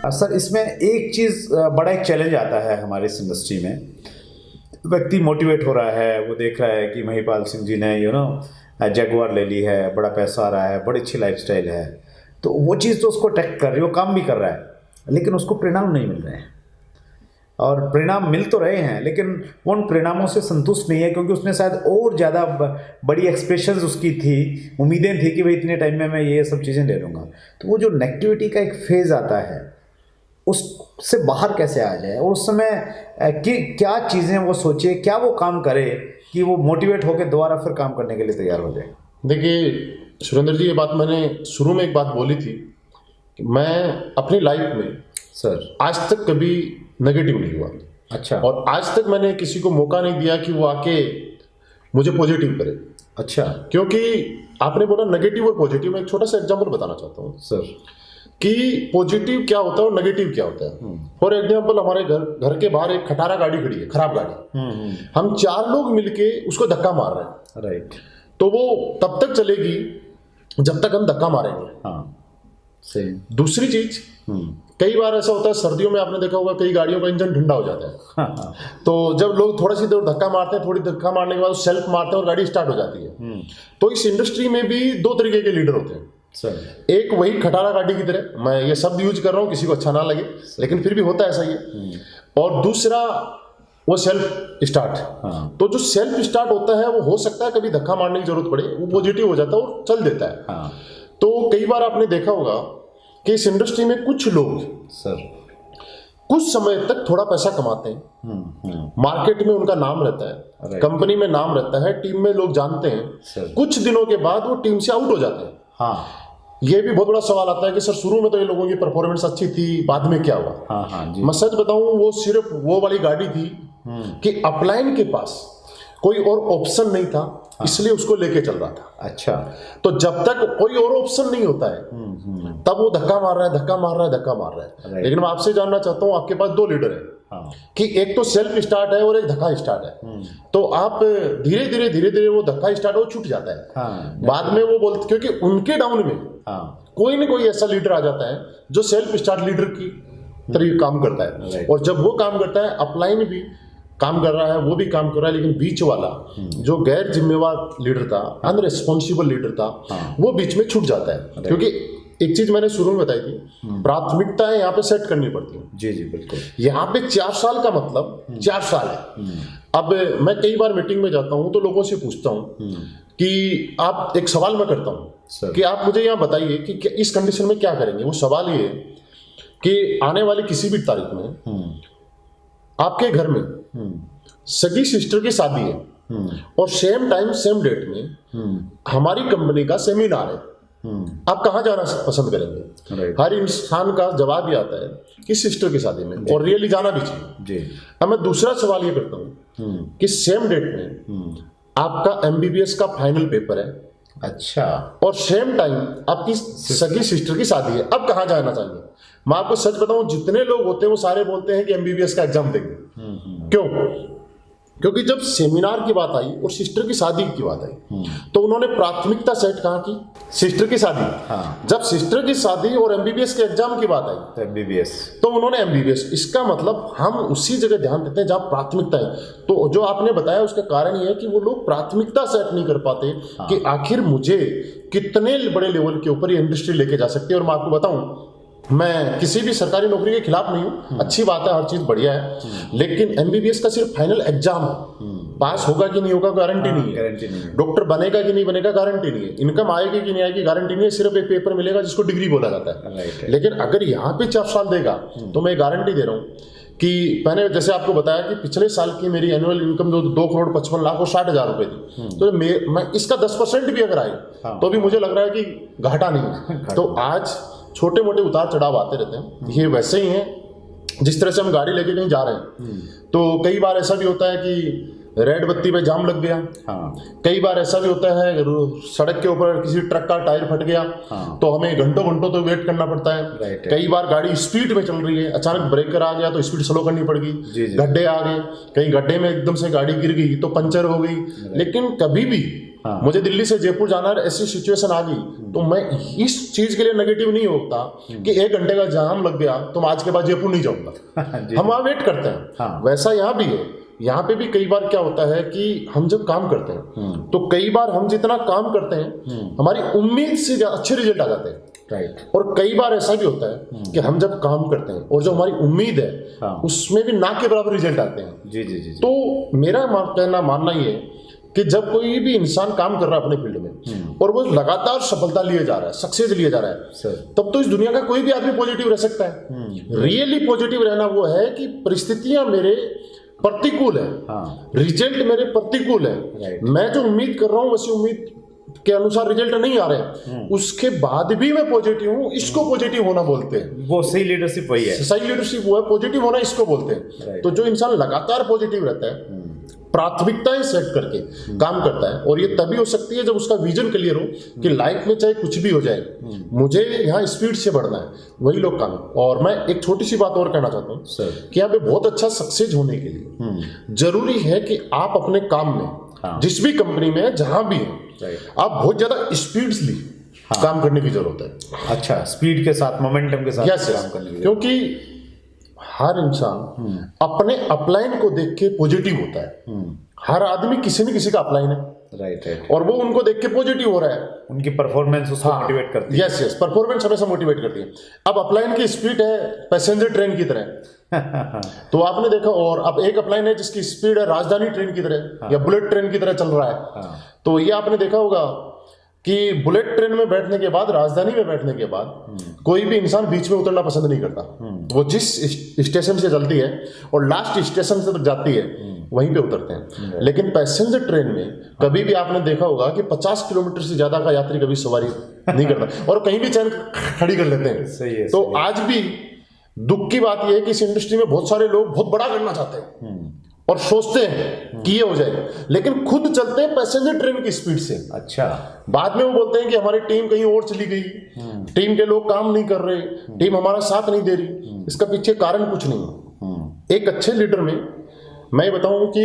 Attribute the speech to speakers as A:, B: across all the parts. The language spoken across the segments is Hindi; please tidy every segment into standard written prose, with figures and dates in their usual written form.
A: सर इसमें एक चीज़ बड़ा एक चैलेंज आता है हमारे इस इंडस्ट्री में। व्यक्ति मोटिवेट हो रहा है, वो देख रहा है कि महिपाल सिंह जी ने जगुआर ले ली है, बड़ा पैसा आ रहा है, बड़ी अच्छी लाइफस्टाइल है, तो वो चीज़ तो उसको अट्रैक्ट कर रही है, वो काम भी कर रहा है, लेकिन उसको परिणाम नहीं मिल रहे हैं। और परिणाम मिल तो रहे हैं लेकिन वो उन परिणामों से संतुष्ट नहीं है, क्योंकि उसने शायद और ज़्यादा बड़ी एक्सपेक्टेशंस उसकी थी, उम्मीदें थी कि भाई इतने टाइम में मैं ये सब चीज़ें ले लूँगा। तो वो जो नेगेटिविटी का एक फेज़ आता है, उससे बाहर कैसे आ जाए, और उस समय कि क्या चीज़ें वो सोचे, क्या वो काम करे कि वो मोटिवेट होकर दोबारा फिर काम करने के लिए तैयार हो जाए।
B: देखिए सुरेंद्र जी, ये बात मैंने शुरू में एक बात बोली थी कि मैं अपनी लाइफ में
A: सर
B: आज तक कभी नेगेटिव नहीं हुआ।
A: अच्छा।
B: और आज तक मैंने किसी को मौका नहीं दिया कि वो आके मुझे पॉजिटिव करे।
A: अच्छा।
B: क्योंकि आपने बोला नेगेटिव और पॉजिटिव, मैं एक छोटा सा एग्जांपल बताना चाहता हूँ
A: सर
B: कि पॉजिटिव क्या होता है और नेगेटिव क्या होता है। फॉर एग्जांपल, हमारे घर के बाहर एक खटारा गाड़ी खड़ी है, खराब गाड़ी, हम 4 लोग मिलके उसको धक्का मार रहे हैं,
A: राइट,
B: तो वो तब तक चलेगी जब तक हम धक्का मारेंगे।
A: हाँ सही।
B: दूसरी चीज, कई बार ऐसा होता है सर्दियों में, आपने देखा होगा कई गाड़ियों का इंजन ठंडा हो जाता है,
A: हाँ।
B: तो जब लोग थोड़ा सी देर धक्का मारते हैं, थोड़ी धक्का मारने के बाद सेल्फ मारते हैं और गाड़ी स्टार्ट हो जाती है। तो इस इंडस्ट्री में भी 2 तरीके के लीडर होते हैं
A: सर।
B: एक वही खटारा गाड़ी की तरह, मैं ये शब्द यूज कर रहा हूँ, किसी को अच्छा ना लगे लेकिन फिर भी होता है ऐसा ही है। और दूसरा वो सेल्फ स्टार्ट।
A: हाँ।
B: तो जो सेल्फ स्टार्ट होता है वो हो सकता है कभी धक्का मारने की जरूरत पड़े, वो पॉजिटिव हो जाता है और चल देता है।
A: हाँ।
B: तो कई बार आपने देखा होगा कि इस इंडस्ट्री में कुछ लोग
A: सर
B: कुछ समय तक थोड़ा पैसा कमाते हैं, मार्केट में उनका नाम रहता है, कंपनी में नाम रहता है, टीम में लोग जानते हैं, कुछ दिनों के बाद वो टीम से आउट हो जाते हैं।
A: हाँ।
B: ये भी बहुत बड़ा सवाल आता है कि सर शुरू में तो ये लोगों की परफॉर्मेंस अच्छी थी, बाद में क्या हुआ।
A: हाँ हाँ जी।
B: मैं सच बताऊं, वो सिर्फ वो वाली गाड़ी थी कि अपलाइन के पास कोई और ऑप्शन नहीं था, इसलिए उसको लेके चल रहा था।
A: अच्छा।
B: तो जब तक कोई और ऑप्शन नहीं होता है तब वो धक्का मार रहा है, धक्का मार रहा है, धक्का मार रहा है। लेकिन मैं आपसे जानना चाहता हूं, आपके पास 2 लीडर हैं।
A: हाँ।
B: कि एक तो सेल्फ स्टार्ट है और एक धक्का स्टार्ट है। तो आप धीरे धीरे वो धक्का स्टार्ट हो छूट जाता है।
A: हाँ।
B: बाद में वो बोलते, क्योंकि उनके डाउन में कोई ना कोई ऐसा लीडर आ जाता है जो सेल्फ स्टार्ट लीडर की तरह काम करता है। और जब वो काम करता है, अपलाइन भी काम कर रहा है, वो भी काम कर रहा है, लेकिन बीच वाला जो गैर जिम्मेवार लीडर था, अनरिस्पॉन्सिबल लीडर था, वो बीच में छूट जाता है। क्योंकि एक चीज मैंने शुरू में बताई थी, प्राथमिकताएं यहाँ पे सेट करनी पड़ती हैं।
A: जी जी बिल्कुल।
B: यहाँ पे 4 साल का मतलब 4 साल है। अब मैं कई बार मीटिंग में जाता हूँ तो लोगों से पूछता हूँ कि आप, एक सवाल मैं करता हूँ कि आप मुझे यहाँ बताइए कि इस कंडीशन में क्या करेंगे। वो सवाल ये कि आने वाली किसी भी तारीख में आपके घर में सगी सिस्टर की शादी है और सेम टाइम सेम डेट में हमारी कंपनी का सेमिनार है, आप कहाँ जाना पसंद करेंगे? हर इंसान का जवाब ये आता है कि सिस्टर की शादी में, और रियली जाना भी चाहिए। अब मैं दूसरा सवाल ये करता हूँ कि सेम डेट में आपका MBBS का फाइनल पेपर है,
A: अच्छा, और
B: सेम टाइम आपकी सगी सिस्टर की शादी है, अब कहाँ जाना चाहिए? मैं आपको सच बताऊं, जितने लोग होते हैं वो सारे बोलते हैं कि MBBS का एग्जाम देंगे। क्यों? क्योंकि जब सेमिनार की बात आई और सिस्टर की शादी की बात आई तो उन्होंने प्राथमिकता सेट कहाँ की? सिस्टर की शादी।
A: हाँ।
B: जब सिस्टर की शादी और MBBS के एग्जाम की बात आई
A: तो MBBS, तो
B: उन्होंने MBBS। इसका मतलब हम उसी जगह ध्यान देते हैं जहाँ प्राथमिकता है। तो जो आपने बताया उसका कारण ये है कि वो लोग प्राथमिकता सेट नहीं कर पाते। हाँ। कि आखिर मुझे कितने बड़े लेवल के ऊपर ये इंडस्ट्री लेके जा सकती है। और मैं आपको बताऊं, मैं किसी भी सरकारी नौकरी के खिलाफ नहीं हूँ, अच्छी बात है, हर चीज बढ़िया है, लेकिन MBBS का सिर्फ फाइनल एग्जाम है, पास होगा कि नहीं होगा गारंटी नहीं है, डॉक्टर बनेगा कि नहीं बनेगा गारंटी नहीं है, इनकम आएगी कि नहीं आएगी गारंटी नहीं है, सिर्फ एक पेपर मिलेगा जिसको डिग्री बोला जाता है। लेकिन अगर यहाँ पे 4 साल देगा तो मैं गारंटी दे रहा हूँ कि मैंने जैसे आपको बताया कि पिछले साल की मेरी एनुअल इनकम जो 2,55,00,000 और 60,000 रुपए थी, तो मैं इसका 10% भी अगर आई तो भी मुझे लग रहा है कि घाटा नहीं है। तो आज छोटे मोटे उतार चढ़ाव आते रहते हैं, ये वैसे ही हैं जिस तरह से हम गाड़ी लेके कहीं जा रहे हैं। तो कई बार ऐसा भी होता है कि रेड बत्ती पे जाम लग गया। हाँ। कई बार ऐसा भी होता है सड़क के ऊपर किसी ट्रक का टायर फट गया। हाँ। तो हमें घंटों घंटों तो वेट करना पड़ता है। कई बार गाड़ी स्पीड में चल रही है, अचानक ब्रेकर आ गया तो स्पीड स्लो करनी पड़ गई, गड्ढे आ गए, कहीं गड्ढे में एकदम से गाड़ी गिर गई तो पंचर हो गई। लेकिन कभी भी
A: हाँ।
B: मुझे दिल्ली से जयपुर जाना है, ऐसी सिचुएशन आ गई, तो मैं इस चीज के लिए नेगेटिव नहीं होता कि 1 घंटे का जाम लग गया तो मैं आज के बाद जयपुर नहीं जाऊंगा। हम वहां वेट करते हैं।
A: हाँ।
B: वैसा यहाँ भी है। यहाँ पे भी कई बार क्या होता है कि हम जब काम करते हैं तो कई बार हम जितना काम करते हैं हमारी उम्मीद से अच्छे रिजल्ट आ जाते हैं।
A: राइट।
B: और कई बार ऐसा भी होता है कि हम जब काम करते हैं और जो हमारी उम्मीद है
A: हाँ।
B: उसमें भी ना के बराबर रिजल्ट आते हैं।
A: जी जी जी।
B: तो मेरा कहना मानना ये है कि जब कोई भी इंसान काम कर रहा है अपने फील्ड में और वो लगातार सफलता लिए जा रहा है, सक्सेस लिए जा रहा है,
A: सर।
B: तब तो इस दुनिया का कोई भी आदमी पॉजिटिव रह सकता है। रियली पॉजिटिव रहना वो है कि परिस्थितियां मेरे प्रतिकूल है,
A: हाँ।
B: रिजल्ट मेरे प्रतिकूल है,
A: राइट।
B: मैं जो उम्मीद कर रहा हूँ वैसी उम्मीद के अनुसार रिजल्ट नहीं आ रहे, उसके बाद भी मैं पॉजिटिव हूँ, इसको पॉजिटिव होना बोलते हैं।
A: वो सही लीडरशिप वही है।
B: सही लीडरशिप वो है, पॉजिटिव होना इसको बोलते हैं।
A: राइट।
B: तो जो इंसान लगातार पॉजिटिव रहता है, प्राथमिकताएं सेट करके काम करता है, और ये तभी हो सकती है जब उसका विजन क्लियर हो कि लाइफ में चाहे कुछ भी हो जाए, मुझे यहाँ स्पीड से बढ़ना है, वही लोग काम। और मैं एक छोटी सी बात और कहना चाहता हूँ
A: सर।
B: कि यहाँ पे बहुत अच्छा सक्सेस होने के लिए जरूरी है कि आप अपने काम में,
A: हाँ।
B: जिस भी कंपनी में जहां भी है,
A: राइट।
B: आप बहुत ज्यादा स्पीडली काम करने की जरूरत है।
A: अच्छा, स्पीड के साथ, मोमेंटम के साथ
B: यस,
A: काम करने की।
B: क्योंकि हर इंसान अपने अपलाइन को देख के पॉजिटिव होता है। हर आदमी किसी न किसी का अपलाइन है,
A: राइट राइट।
B: और वो उनको देख के पॉजिटिव हो रहा है।
A: उनकी परफॉर्मेंस उसको मोटिवेट करती है।
B: यस यस, परफॉर्मेंस हमेशा मोटिवेट करती है। अब अपलाइन की स्पीड है पैसेंजर ट्रेन की तरह तो आपने देखा, और अब एक अपलाइन है जिसकी स्पीड है राजधानी ट्रेन की तरह या बुलेट ट्रेन की तरह चल रहा है। तो ये आपने देखा होगा कि बुलेट ट्रेन में बैठने के बाद, राजधानी में बैठने के बाद कोई भी इंसान बीच में उतरना पसंद नहीं करता। वो जिस स्टेशन से चलती है और लास्ट स्टेशन से तक जाती है वहीं पे उतरते हैं। लेकिन पैसेंजर ट्रेन में कभी भी आपने देखा होगा कि 50 किलोमीटर से ज्यादा का यात्री कभी सवारी नहीं करता, और कहीं भी चैन खड़ी कर लेते हैं।
A: सही है।
B: तो आज भी दुख की बात यह है कि इस इंडस्ट्री में बहुत सारे लोग बहुत बड़ा करना चाहते हैं और सोचते हैं कि ये हो जाएगा, लेकिन खुद चलते हैं पैसेंजर ट्रेन की स्पीड से।
A: अच्छा।
B: बाद में वो बोलते हैं कि हमारी टीम कहीं और चली गई, टीम के लोग काम नहीं कर रहे, टीम हमारा साथ नहीं दे रही। इसका पीछे कारण कुछ नहीं। एक अच्छे लीडर में मैं ये बताऊं कि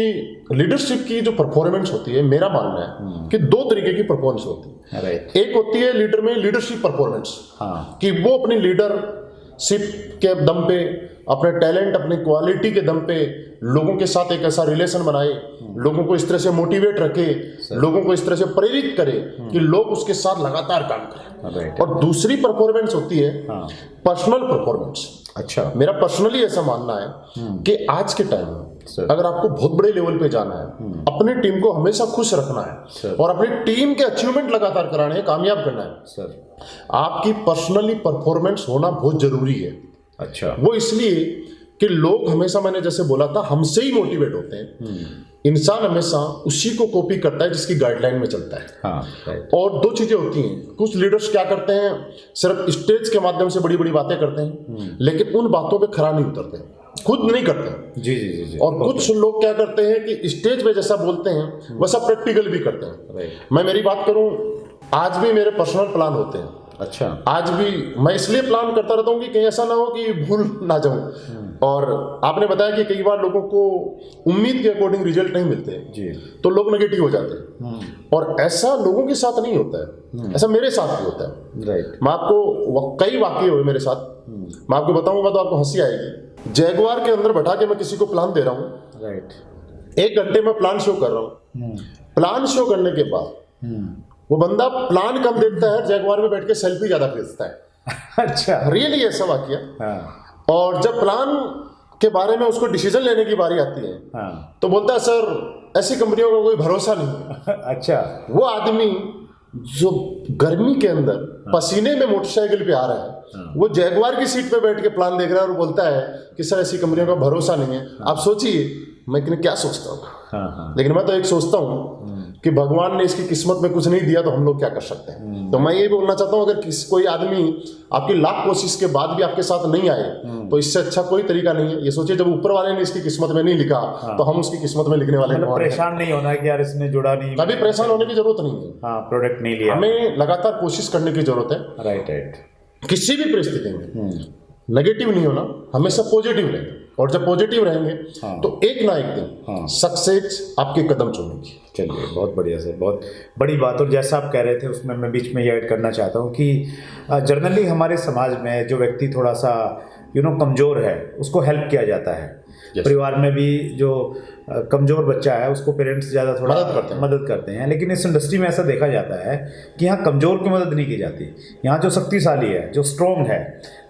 B: लीडरशिप की जो परफॉर्मेंस होती है, मेरा मानना है कि 2 तरीके की परफॉर्मेंस होती है।
A: राइट।
B: एक होती है लीडर में लीडरशिप परफॉर्मेंस,
A: हाँ।
B: कि वो अपनी लीडरशिप के दम पे, अपने टैलेंट, अपनी क्वालिटी के दम पे लोगों के साथ एक ऐसा रिलेशन बनाए, लोगों को इस तरह से मोटिवेट रखे, लोगों को इस तरह से प्रेरित करे कि लोग उसके साथ लगातार काम करें।
A: राइट।
B: और दूसरी परफॉर्मेंस होती है पर्सनल परफॉर्मेंस।
A: अच्छा।
B: मेरा पर्सनली ऐसा मानना है कि आज के टाइम में अगर आपको बहुत बड़े लेवल पे जाना है, अपनी टीम को हमेशा खुश रखना है और अपनी टीम के अचीवमेंट लगातार कराने हैं, कामयाब करना है
A: सर,
B: आपकी पर्सनली परफॉर्मेंस होना बहुत जरूरी है।
A: अच्छा।
B: वो इसलिए कि लोग हमेशा, मैंने जैसे बोला था, हमसे ही मोटिवेट होते हैं। इंसान हमेशा उसी को कॉपी करता है जिसकी गाइडलाइन में चलता है।
A: हाँ, राइट।
B: और 2 चीजें होती हैं, कुछ लीडर्स क्या करते हैं, सिर्फ स्टेज के माध्यम से बड़ी बड़ी बातें करते हैं, लेकिन उन बातों पे खरा नहीं उतरते, खुद नहीं करते।
A: जी जी जी जी।
B: और कुछ लोग क्या करते हैं कि स्टेज पे जैसा बोलते हैं वैसा प्रैक्टिकल भी करते हैं।
A: राइट।
B: मैं मेरी बात करूं, आज भी मेरे पर्सनल प्लान होते हैं।
A: अच्छा।
B: आज भी मैं इसलिए प्लान करता रहता हूँ कि कहीं ऐसा ना हो कि भूल ना जाऊं। और आपने बताया कि कई बार लोगों को उम्मीद के अकॉर्डिंग रिजल्ट नहीं मिलते
A: जी,
B: तो लोग नेगेटिव हो जाते हैं, और ऐसा लोगों के साथ नहीं होता है, ऐसा मेरे साथ भी होता है।
A: राइट।
B: मैं आपको कई वाकये हुए मेरे साथ, मैं आपको बताऊंगा तो आपको हंसी आएगी। जैगुआर के अंदर बैठा के मैं किसी को प्लान दे रहा हूँ,
A: राइट।
B: 1 घंटे में प्लान शो कर रहा हूँ। प्लान शो करने के बाद वो बंदा प्लान कम देखता है, जैगुआर में बैठ के सेल्फी ज्यादा खींचता है।
A: अच्छा।
B: रियली ऐसा वाकया।
A: हाँ।
B: और जब प्लान के बारे में उसको डिसीजन लेने की बारी आती है,
A: हाँ।
B: तो बोलता है सर ऐसी कंपनियों का कोई भरोसा नहीं है।
A: अच्छा।
B: वो आदमी जो गर्मी के अंदर पसीने में मोटरसाइकिल पे आ रहा है, वो जैगुआर की सीट पे बैठ के प्लान देख रहा है और बोलता है कि सर ऐसी कंपनियों का भरोसा नहीं है। आप सोचिए मैं क्या सोचता हूँ।
A: हाँ।
B: लेकिन मैं तो एक सोचता हूँ कि भगवान ने इसकी किस्मत में कुछ नहीं दिया तो हम लोग क्या कर सकते हैं। तो मैं ये बोलना चाहता हूँ, अगर कोई आदमी आपकी लाख कोशिश के बाद भी आपके साथ नहीं आए तो इससे अच्छा कोई तरीका नहीं है। ये सोचिए जब ऊपर वाले ने इसकी किस्मत में नहीं लिखा तो हम उसकी किस्मत में लिखने वाले
A: मतलब परेशान नहीं होना कि यार इसने जुड़ा नहीं,
B: कभी परेशान होने की जरूरत नहीं है।
A: हाँ, प्रोडक्ट नहीं लिया,
B: हमें लगातार कोशिश करने की जरूरत है।
A: Right right.
B: किसी भी परिस्थिति में नेगेटिव नहीं होना, हमेशा पॉजिटिव रहना। और जब पॉजिटिव रहेंगे
A: हाँ।
B: तो एक ना एक दिन
A: हाँ।
B: सक्सेस आपके कदम चूमेगी।
A: चलिए, बहुत बढ़िया सर, बहुत बड़ी बात। और जैसा आप कह रहे थे उसमें मैं बीच में ये ऐड करना चाहता हूँ कि जनरली हमारे समाज में जो व्यक्ति थोड़ा सा कमज़ोर है उसको हेल्प किया जाता है। परिवार में भी जो कमज़ोर बच्चा है उसको पेरेंट्स ज़्यादा थोड़ा मदद करते हैं। लेकिन इस इंडस्ट्री में ऐसा देखा जाता है कि यहाँ कमज़ोर की मदद नहीं की जाती। यहाँ जो शक्तिशाली है, जो स्ट्रॉन्ग है,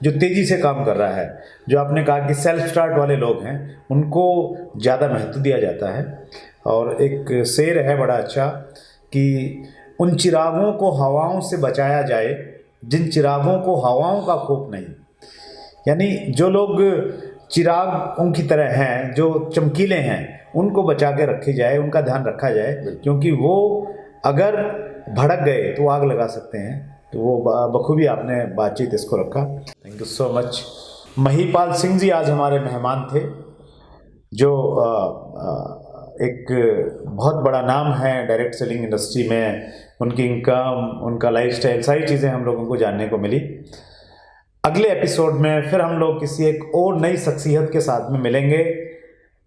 A: जो तेज़ी से काम कर रहा है, जो आपने कहा कि सेल्फ स्टार्ट वाले लोग हैं, उनको ज़्यादा महत्व दिया जाता है। और एक शेर है बड़ा अच्छा कि उन चिरागों को हवाओं से बचाया जाए जिन चिरागों को हवाओं का खौफ नहीं। यानी जो लोग चिराग उनकी तरह हैं, जो चमकीले हैं, उनको बचा के रखे जाए, उनका ध्यान रखा जाए, क्योंकि वो अगर भड़क गए तो आग लगा सकते हैं। तो वो बखूबी आपने बातचीत इसको रखा। Thank you so much. Mahipal Singh ji आज हमारे मेहमान थे, जो एक बहुत बड़ा नाम है डायरेक्ट सेलिंग इंडस्ट्री में। उनकी इनकम, उनका लाइफस्टाइल, सारी चीज़ें हम लोगों को जानने को मिली। अगले एपिसोड में फिर हम लोग किसी एक और नई शख्सियत के साथ में मिलेंगे।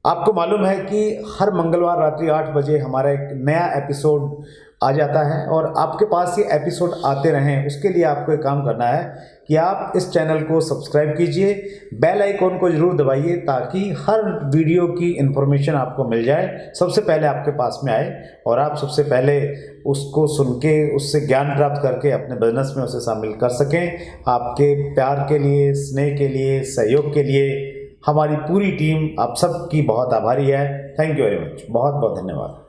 A: आपको मालूम है कि हर मंगलवार रात्रि 8 बजे हमारा एक नया एपिसोड आ जाता है, और आपके पास ये एपिसोड आते रहें उसके लिए आपको एक काम करना है कि आप इस चैनल को सब्सक्राइब कीजिए, बेल आइकॉन को ज़रूर दबाइए, ताकि हर वीडियो की इन्फॉर्मेशन आपको मिल जाए, सबसे पहले आपके पास में आए, और आप सबसे पहले उसको सुन के उससे ज्ञान प्राप्त करके अपने बिजनेस में उसे शामिल कर सकें। आपके प्यार के लिए, स्नेह के लिए, सहयोग के लिए हमारी पूरी टीम आप सबकी बहुत आभारी है। Thank you very much. बहुत बहुत धन्यवाद।